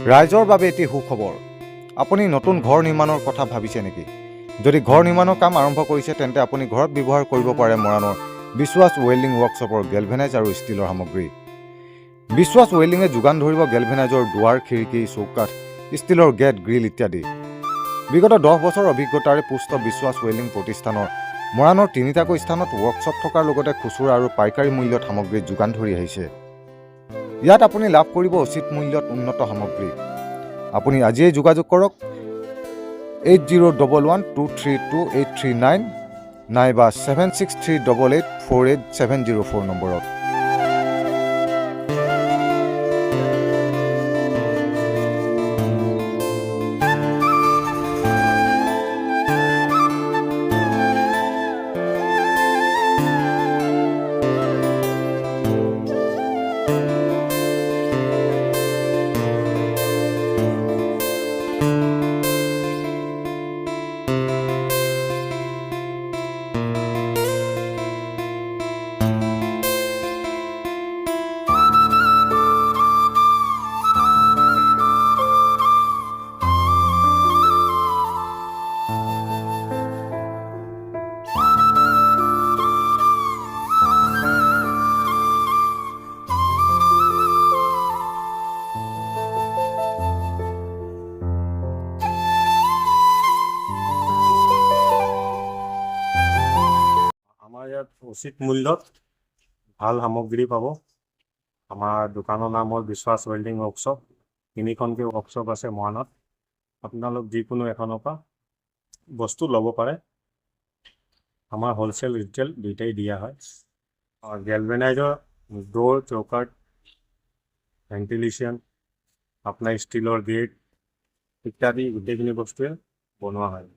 ৰাইজৰ বাবে এটি সুখবৰ। আপুনি নতুন ঘৰ নিৰ্মাণৰ কথা ভাবিছে নেকি? যদি ঘৰ নিৰ্মাণৰ কাম আৰম্ভ কৰিছে তেন্তে আপুনি ঘৰত ব্যৱহাৰ কৰিব পাৰে মৰাণৰ বিশ্বাস ৱেল্ডিং ৱৰ্কশ্বপৰ গেলভেনাইজ আৰু ষ্টীলৰ সামগ্ৰী। বিশ্বাস ৱেল্ডিঙে যোগান ধৰিব গেলভেনাইজৰ দুৱাৰ, খিৰিকী, চৌকাঠ, ষ্টীলৰ গেট, গ্ৰিল ইত্যাদি। বিগত 10 বছৰ অভিজ্ঞতাৰে পুষ্ট বিশ্বাস ৱেল্ডিং প্ৰতিষ্ঠানৰ মৰাণৰ 3টাকৈ স্থানত ৱৰ্কশ্বপ থকাৰ লগতে খুচুৰা আৰু পাইকাৰী মূল্যত সামগ্ৰী যোগান ধৰি আহিছে। ইয়াত আপুনি লাভ কৰিব উচিত মূল্যত উন্নত সামগ্ৰী। আপুনি আজিয়েই যোগাযোগ কৰক 8011232839 নাইবা 7638848704 নম্বৰত। আমাৰ ইয়াত উচিত মূল্যত ভাল সামগ্ৰী পাব। আমাৰ দোকানৰ নাম হ'ল বিশ্বাস ৱেল্ডিং ৱৰ্কশ্বপ। 3খনকৈ ৱৰ্কশ্বপ আছে মৰাণত। আপোনালোক যিকোনো এখনৰ পৰা বস্তু ল'ব পাৰে। আমাৰ হ'লচেল ৰিটেইল দুইটাই দিয়া হয়। গেলভেনাইজৰ ড'ৰ, চৌকাঠ, ভেণ্টিলেশ্যন, আপোনাৰ ষ্টীলৰ গেট ইত্যাদি গোটেইখিনি বস্তুৱে বনোৱা হয়।